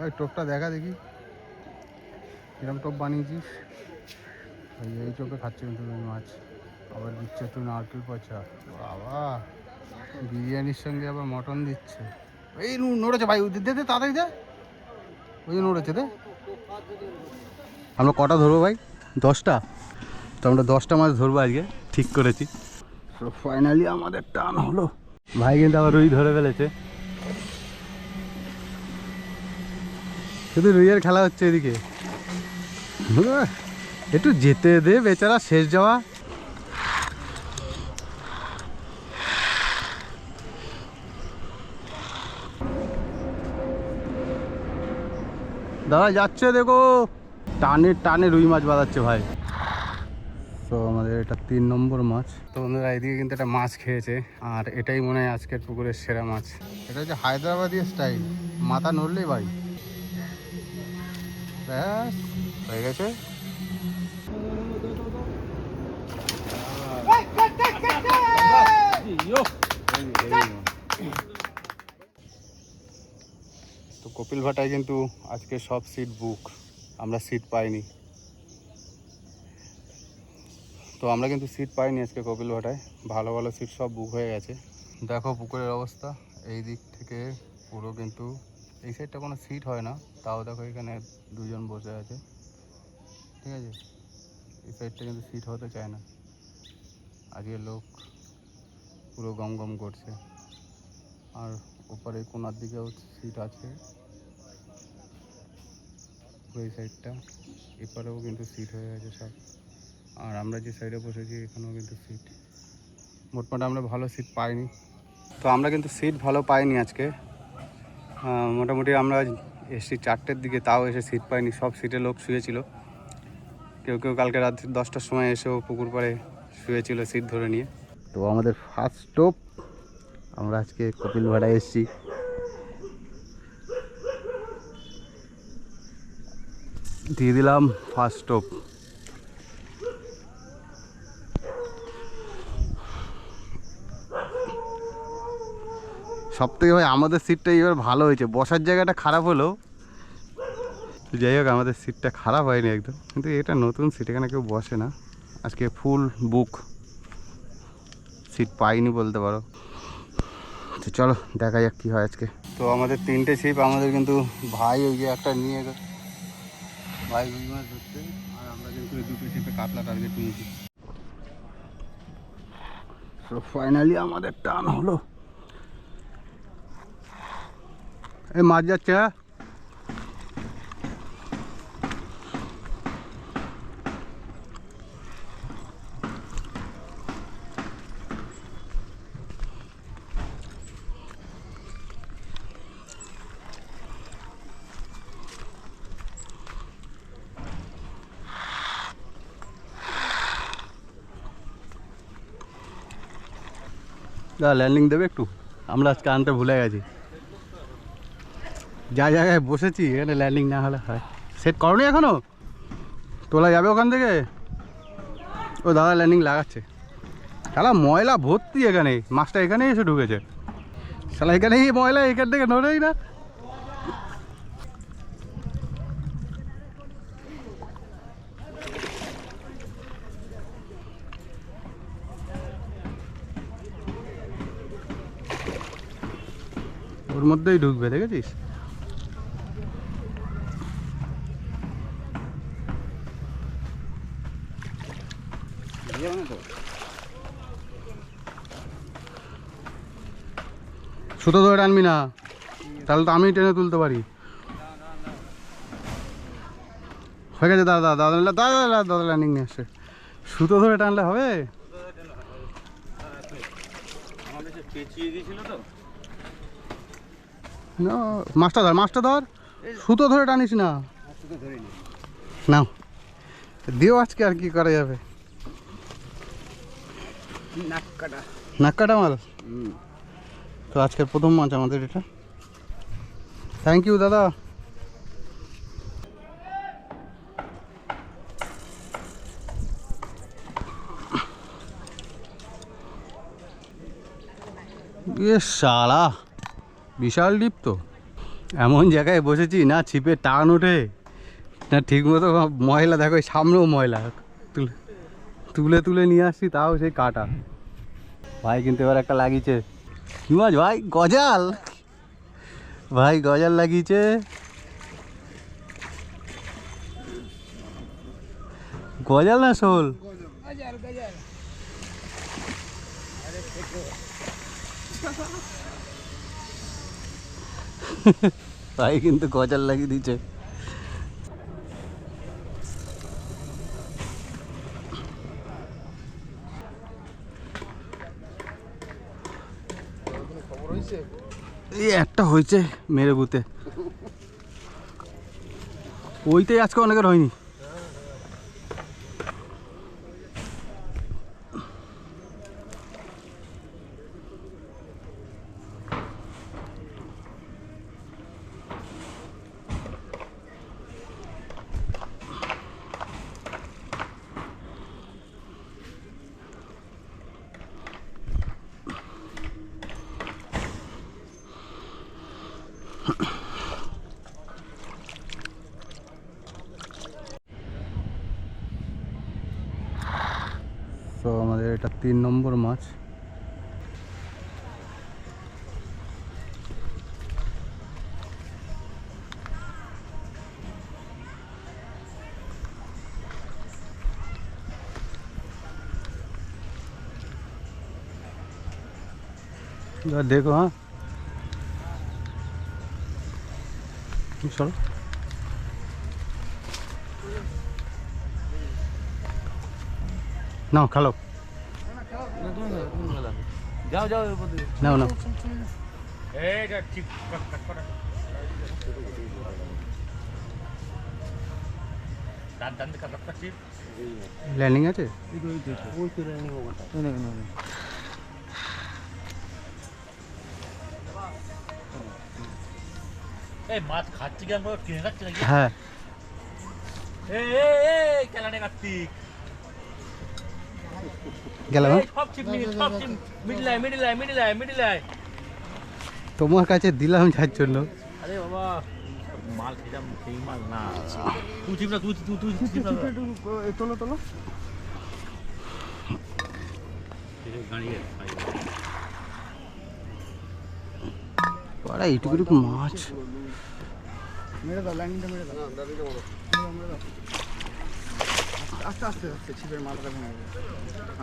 এই টোপটা দেখা দেখি কিরম টোপ বানিয়েছিস। এই টোপে খাচ্ছে কিন্তু রুই মাছ। আবার দিচ্ছে একটু নারকেল পচা। বাবা, বিরিয়ানির সঙ্গে আবার মটন দিচ্ছে। এই নড়েছে ভাই, দে দে তাড়াতাড়ি দে। ওই নড়েছে দে। আমরা কটা ধরবো ভাই? 10টা। তো আমরা 10টা মাছ ধরবো আজকে, ঠিক করেছি। তো ফাইনালি আমাদের টান হলো। ভাই কিন্তু আবার রুই ধরে ফেলেছে। শুধু রুইয়ের খেলা হচ্ছে এদিকে। একটু যেতে দে বেচারা, শেষ যাওয়া। দাদা যাচ্ছে দেখো, টানে টানে রুই মাছ বাঁধাচ্ছে ভাই। তো আমাদের এটা 3 নম্বর মাছ। তো বন্ধুরা এদিকে কিন্তু একটা মাছ খেয়েছে, আর এটাই মনে হয় আজকের পুকুরের সেরা মাছ। এটা হচ্ছে হায়দ্রাবাদি স্টাইল, মাথা নড়লেই ভাই ব্যাস হয়ে গেছে। তো কপিল ভাটায় কিন্তু আজকে সব সিট বুক, আমরা সিট পাইনি। তো আমরা কিন্তু সিট পাইনি আজকে কপিল ভাটায়, ভালো ভালো সিট সব বুক হয়ে গেছে। দেখো পুকুরের অবস্থা, এই দিক থেকে পুরো কিন্তু এই সাইডটা কোনো সিট হয় না, তাও দেখো এখানে দুজন বসে আছে, ঠিক আছে। এই সাইডটা কিন্তু সিট হতে চায় না, আজকে লোক পুরো গম গম করছে। আর ওপরে কোনার দিকেও সিট আছে, এই সাইডটা এপারেও কিন্তু সিট হয়ে গেছে সব। আর আমরা যে সাইডে বসেছি এখানেও কিন্তু সিট, মোটমাট আমরা ভালো সিট পাইনি। তো আমরা কিন্তু সিট ভালো পাইনি আজকে, মোটামুটি আমরা এসছি 4টের দিকে, তাও এসে সিট পাইনি, সব সিটে লোক শুয়েছিল। কেউ কেউ কালকে রাত 10টার সময় এসেও পুকুর পাড়ে শুয়েছিল সিট ধরে নিয়ে। তো আমাদের ফার্স্ট স্টপ, আমরা আজকে কপিল ভাটায় এসেছি। দিয়ে দিলাম ফার্স্ট স্টপ। সব থেকে ভাই আমাদের সিটটাই এবার ভালো হয়েছে, বসার জায়গাটা খারাপ হলেও যাই হোক আমাদের সিটটা খারাপ হয়নি একদম। কিন্তু এটা নতুন সিট, এখানে কেউ বসে না, আজকে ফুল বুক, সিট পাইনি বলতে পারো। তো চলো দেখা যাক কী হয় আজকে। তো আমাদের 3টে ছিপ, আমাদের কিন্তু ভাই ওই যে একটা নিয়ে ভাই রুই মাছ ধরছে, আর আমরা কিন্তু ওই 2টো ছিপে কাতলা টার্গেট নিয়েছি। তো ফাইনালি আমাদের টান হলো। এই মাছ যাচ্ছে, হ্যাঁ দাদা ল্যান্ডিং দেবে একটু, আমরা আজকে আনতে ভুলে গেছি। যা জায়গায় বসেছি এখানে ল্যান্ডিং না হলে হয়। সেট করনি এখনো, তোলা যাবে ওখান থেকে? ও দাদা ল্যান্ডিং লাগাচ্ছে। শালা ময়লা ভর্তি এখানে, মাছটা এখানেই এসে ঢুকেছে। শালা এখানেই ময়লা, এখান থেকে নড়েই না। ওর মধ্যেই ঢুকবে, দেখেছিস? সুতো ধরে টানবি না, তাহলে তো আমি টেনে তুলতে পারি। হয়ে গেছে দাদা, দাদা দাদা দাদা দাদা ল্যান্ডিং নিয়ে আসছে। সুতো ধরে টানলে হবে? না মাছটা ধর, মাছটা ধর, সুতো ধরে টানিস না। নাও দিও আজকে, আর কি করা যাবে। নাক কাটা মাল। তো আজকের প্রথম মাছ আমাদের এটা। থ্যাংক ইউ দাদা। এ শালা বিশাল ডিপ তো। এমন জায়গায় বসেছি না ছিপে টান ওঠে না ঠিক মতো। ময়লা দেখো সামনেও ময়লা, তুলে তুলে তুলে নিয়ে আসছি তাও সেই কাটা। ভাই কিন্তু এবার একটা লাগিয়েছে। কি মাছ ভাই? গজাল ভাই, গজাল লাগিয়েছে। গজাল না শোল? ভাই কিন্তু গজাল লাগিয়ে দিচ্ছে। এই একটা হয়েছে মেরে বুতে, ওইটাই আজকে অনেকের হয়নি। তো আমাদের এটা 3 নম্বর মাছ। देखो हाँ चलो नाओ खा लो, যাও যাও नाओ नाओ। এইটা ঠিক কাট করা দান দান কাট কাট ঠিক लैंडिंग আছে ওই তো রানি ওটা না এই মাছ খাচ্ছি কেন বড় কিনে খাচ্ছি নাকি? হ্যাঁ এই এই কেলানে কার্তিক গেলাম। এই সব চিপ মিডিল আই তোমার কাছে দিলাম যার জন্য। আরে বাবা মাল খেলাম সেই মাল না তুই চিপ না তুই চিপ না তোলো তোলো গাড়িয়ে বড়া এইটুকু মাছ। মেরে দাও, লাইনটা মেরে দাও, মেরে দাও। আস্তে আস্তে আস্তে ছিপের মাথাটা ভেঙে যাবে।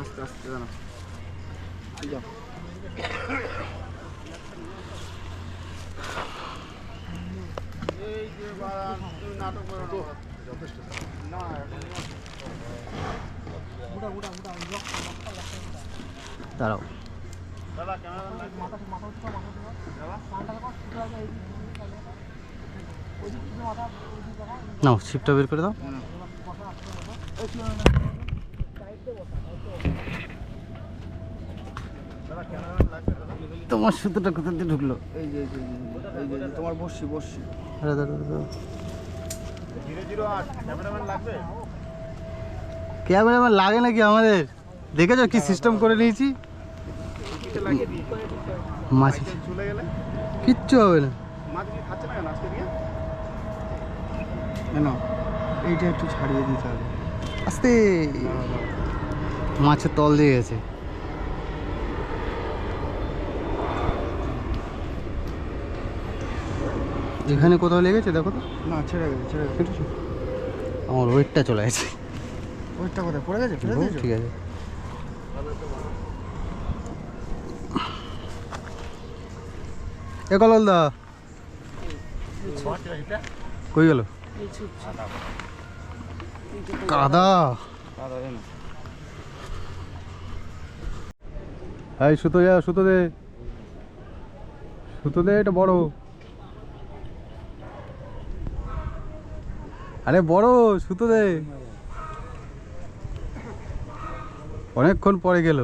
আস্তে আস্তে জানো যাও। এই যে বাড়ান তুমি নাটক করো না, যথেষ্ট না দাঁড়াও দাদা ক্যামেরা মাথা নাও ছিপটা বের করে দাও। তোমার সুতোটা কোথা দিয়ে ঢুকলো? এই যে তোমার বসছি আরে দাঁড়াও দাঁড়াও, 008 ক্যামেরাম্যান লাগবে। ক্যামেরাম্যান লাগে নাকি আমাদের? দেখেছো কি সিস্টেম করে নিয়েছি? মাছ চলে গেলে কিচ্ছু হবে না। মাছগুলি খাচ্ছে না কেন আজকে দিয়ে? কেন এইটা একটু ছাড়িয়ে দিতে হবে। আস্তে, মাছের তল দিয়ে গেছে। এখানে কোথাও লেগেছে দেখো তো। না ছেড়ে গেছে আমার ওয়েটটা চলে গেছে। ওইটা কোথায় পড়ে গেছে? ফেলে দিয়েছো? ঠিক আছে, এ কলল দা কই গেল? কাদা। এই সুতো যা, সুতো দে, সুতো দে, এটা বড়। আরে বড় সুতো দে, অনেকক্ষণ পরে গেল।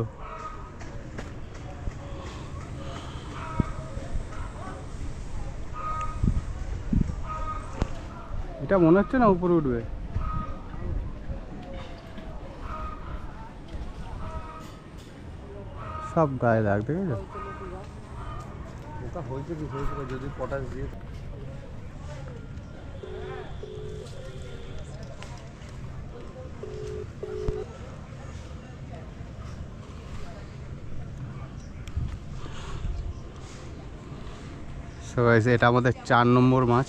এটা মনে হচ্ছে না উপরে উঠবে। সব গায়ে দাগ, দেখেছো? ওটা হয়েছে কি হয়েছে যদি পটাশ দিয়ে সো গাইস এটা আমাদের 4 নম্বর মাছ।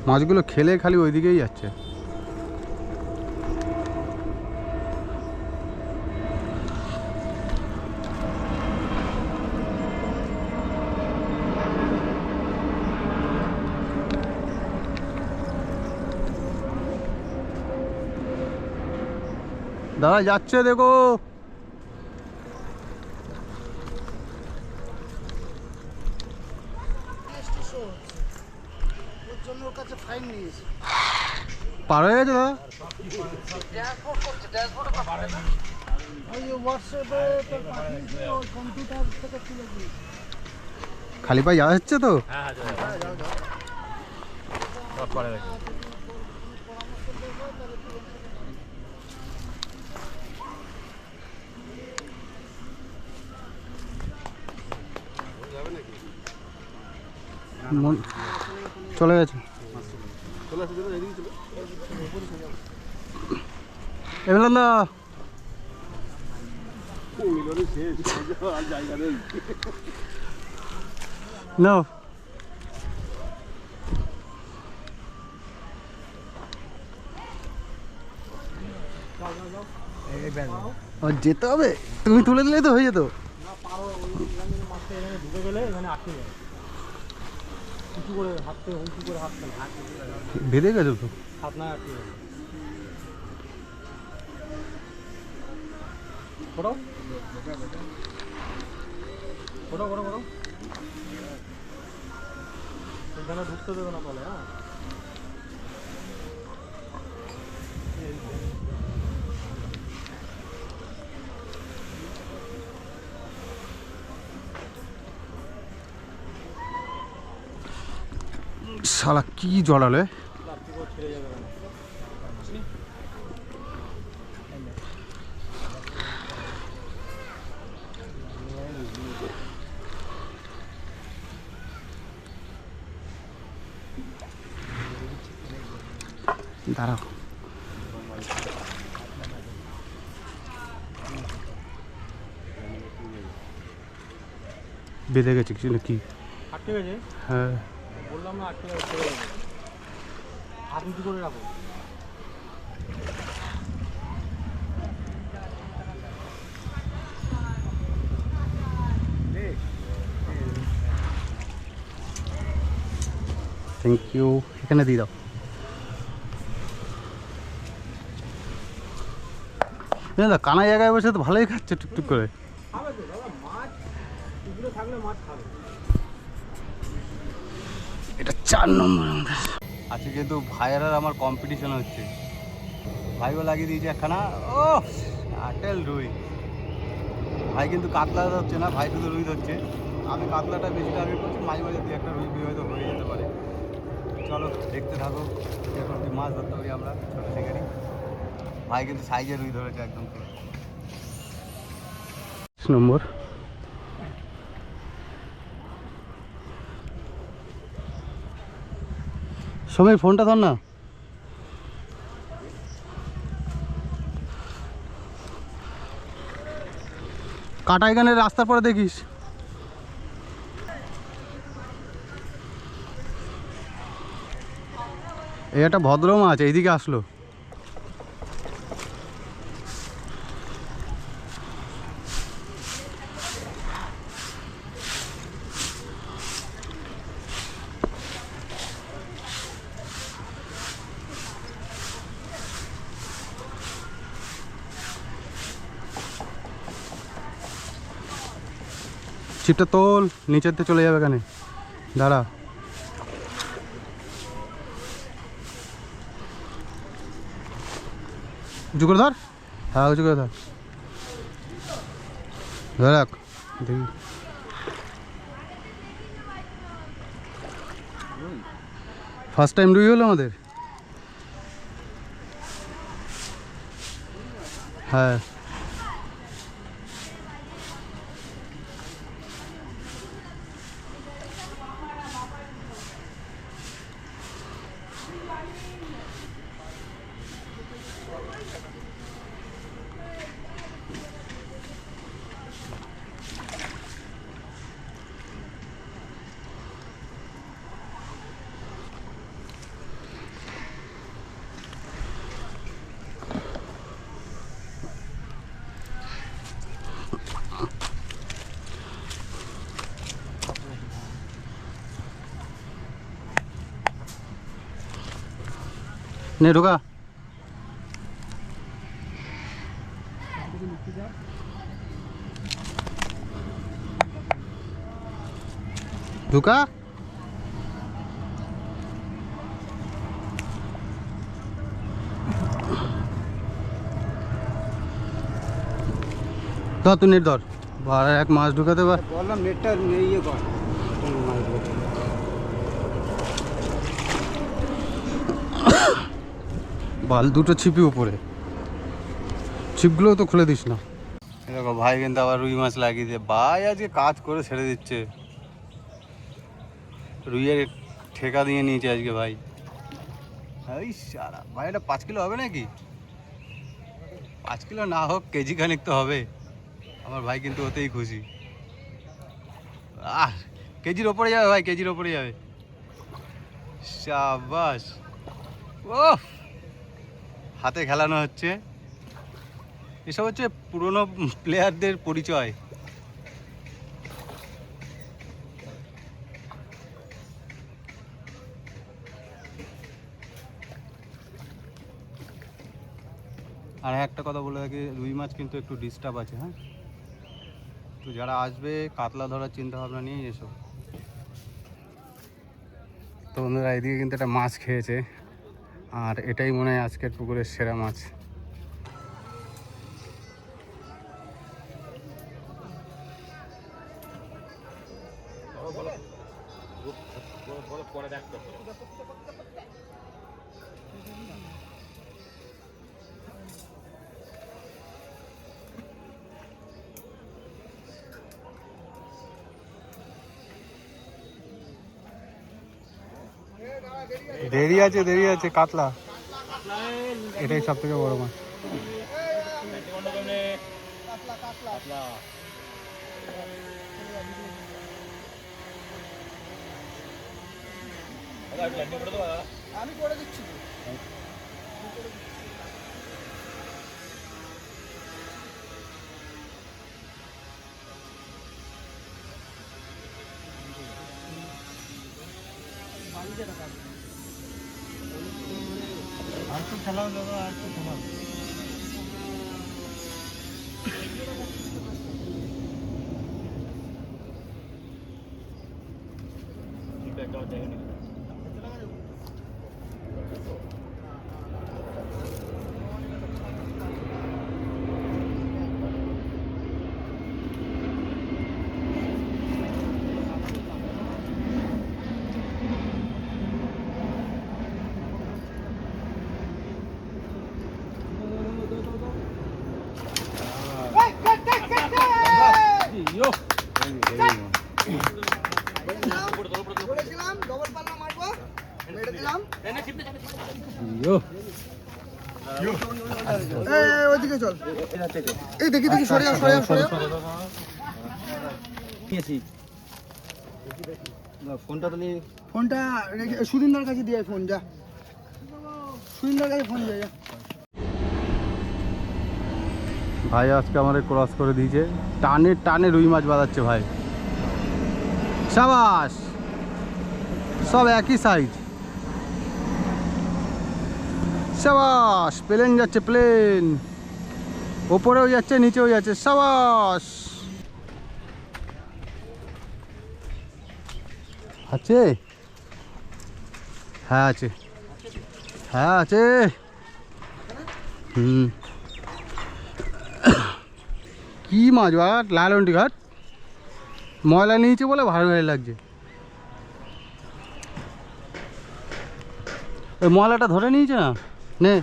মাছগুলো খেলে খালি ওইদিকেই যাচ্ছে। দাদা যাচ্ছে দেখো। পার হয়ে গেছে দাদা। খালি পায়ে যাওয়া হচ্ছে তো। হ্যাঁ সব পরে রাখি। চলে গেছে। এমন না No. যেতে হবে, তুমি তুলে দিলেই তো হয়ে যেত। বেঁধে গেছো তো। ঢুকতে দেবে না বলে। হ্যাঁ শালা কি জড়ালে। দাঁড়াও, বেঁধে গেছে কিছু নাকি? আটকে গেছে। হ্যাঁ বললাম না আটকে গেছে। হাত উঁচু করে রাখো। Thank you. এখানে দিয়ে দাও। না কানা জায়গায় বসে তো ভালোই খাচ্ছে টুকটুক করে। এটা 4 নম্বর আমাদের। আজকে কিন্তু ভাইয়ের আর আমার কম্পিটিশন হচ্ছে। ভাইও লাগিয়ে দিয়েছে একখানা। ও আটেল রুই। ভাই কিন্তু কাতলা ধরছে না, ভাই শুধু রুই ধরছে। আমি কাতলাটা বেশি টার্গেট করছি, মাঝে মাঝে দু একটা রুই হয়তো হয়ে যেতে পারে। চলো দেখতে থাকো এরকম কি মাছ ধরতে পারি আমরা ছোটো শিকারি। ভাই কিন্তু সাইজের রুই ধরেছে একদম। 6 নম্বর। সময় ফোনটা ধর না। কাটাই গানের রাস্তার পরে দেখিস। এই একটা ভদ্র মাছ এইদিকে আসলো। ছিপটা তোল, নিচেতে চলে যাবে এখানে। দাঁড়া, উঁচু করে ধর। হ্যাঁ উঁচু করে ধর। ধর রাখ দেখি। ফার্স্ট টাইম রুই হলো আমাদের। হ্যাঁ নে ঢোকা। ঢোকা। ধর তুই নেট ধর, আর এক মাছ ঢুকাতে পার। বললাম নেটটা ইয়ে কর। বাল দুটো ছিপি উপরে, ছিপগুলোও তো খুলে দিস না। দেখো ভাই কিন্তু আবার রুই মাছ লাগিয়ে দিয়ে ভাই আজকে কাজ করে ছেড়ে দিচ্ছে। রুইয়ের ঠেকা দিয়ে নিয়েছে আজকে ভাই। এই সারা ভাই, এটা 5 কিলো হবে নাকি? 5 কিলো না হোক কেজি খানিক তো হবে। আমার ভাই কিন্তু ওতেই খুশি। কেজির ওপরে যাবে ভাই, কেজির ওপরে যাবে। শাবাশ। ও হাতে খেলানো হচ্ছে। এসব হচ্ছে পুরনো প্লেয়ারদের পরিচয়। আর একটা কথা বলে রাখি, রুই মাছ কিন্তু একটু ডিস্টার্ব আছে, হ্যাঁ। তো যারা আসবে কাতলা ধরার চিন্তা ভাবনা নিয়ে এসো। তো বন্ধুরা এদিকে কিন্তু একটা মাছ খেয়েছে, আর এটাই মনে হয় আজকের পুকুরের সেরা মাছ। পরে দেখতে দেরি আছে কাতলা, এটাই সব থেকে বড় মাছ। আমি করে দিচ্ছি। আর তো খেলাও যাবে, আর তো খেলাও। ওইদিকে চল, এই দেখি দেখি সরে যাও, সরে যাও, সরে যাও। ফোনটা তাহলে, ফোনটা সুরিন্দার কাছে দিয়ে ফোন, যা সুরিন্দার কাছে ফোন যা। ভাই আজকে আমাদের ক্রস করে দিয়েছে, টানে টানে রুই মাছ বাঁধাচ্ছে ভাই। সাবাস, সব একই সাইজ। সাবাস, প্লেন যাচ্ছে, প্লেন ওপরেও যাচ্ছে নিচেও যাচ্ছে। সাবাস, আছে, হ্যাঁ আছে, হ্যাঁ আছে। কি মাছ বা, লালন্টি ঘাট ময়লা নিয়েছে বলে ভালো ভালো লাগছে। ওই ময়লাটা ধরে নিয়েছে না, নে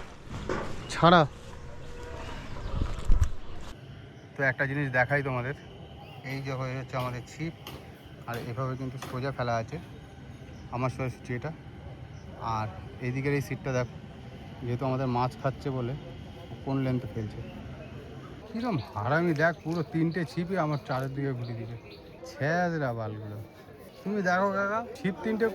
ছাড়া। তো একটা জিনিস দেখাই তোমাদের, এই যে হয়ে যাচ্ছে আমাদের ছিপ, আর এভাবে কিন্তু সোজা ফেলা আছে আমার সোজাসুজি এটা। আর এইদিকের এই সিটটা দেখো, যেহেতু আমাদের মাছ খাচ্ছে বলে কোন লেন্থে ফেলছে। কীরকম হারামি দেখ, পুরো 3টে ছিপই আমার চারের দিকে ঘুরে দিয়েছে। ছেঁচড়া বালগুলো, তুমি দেখো কাকা, ছিপ 3টে।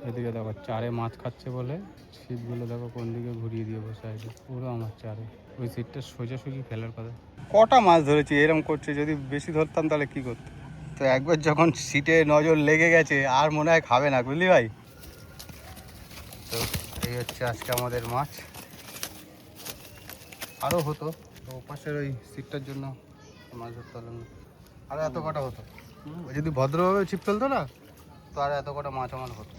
এদিকে দেখো চারে মাছ খাচ্ছে বলে ছিপগুলো দেখো কোন দিকে ঘুরিয়ে দিয়ে বসে আছে, পুরো আমার চারে। ওই সিটটা সোজাসুজি ফেলার কথা। কটা মাছ ধরেছি এরকম করছে, যদি বেশি ধরতাম তাহলে কি করতো। তো তো একবার যখন সিটে নজর লেগে গেছে আর মনে হয় খাবে না, বুঝলি ভাই। তো এই হচ্ছে আজকে আমাদের মাছ। আরও হতো, তো পাশের ওই সিটটার জন্য মাছ ধরতে পারলাম না। আরও এত কটা হতো, ও যদি ভদ্রভাবে ছিপ ফেলতো না তো আর এত কটা মাছ আমার হতো।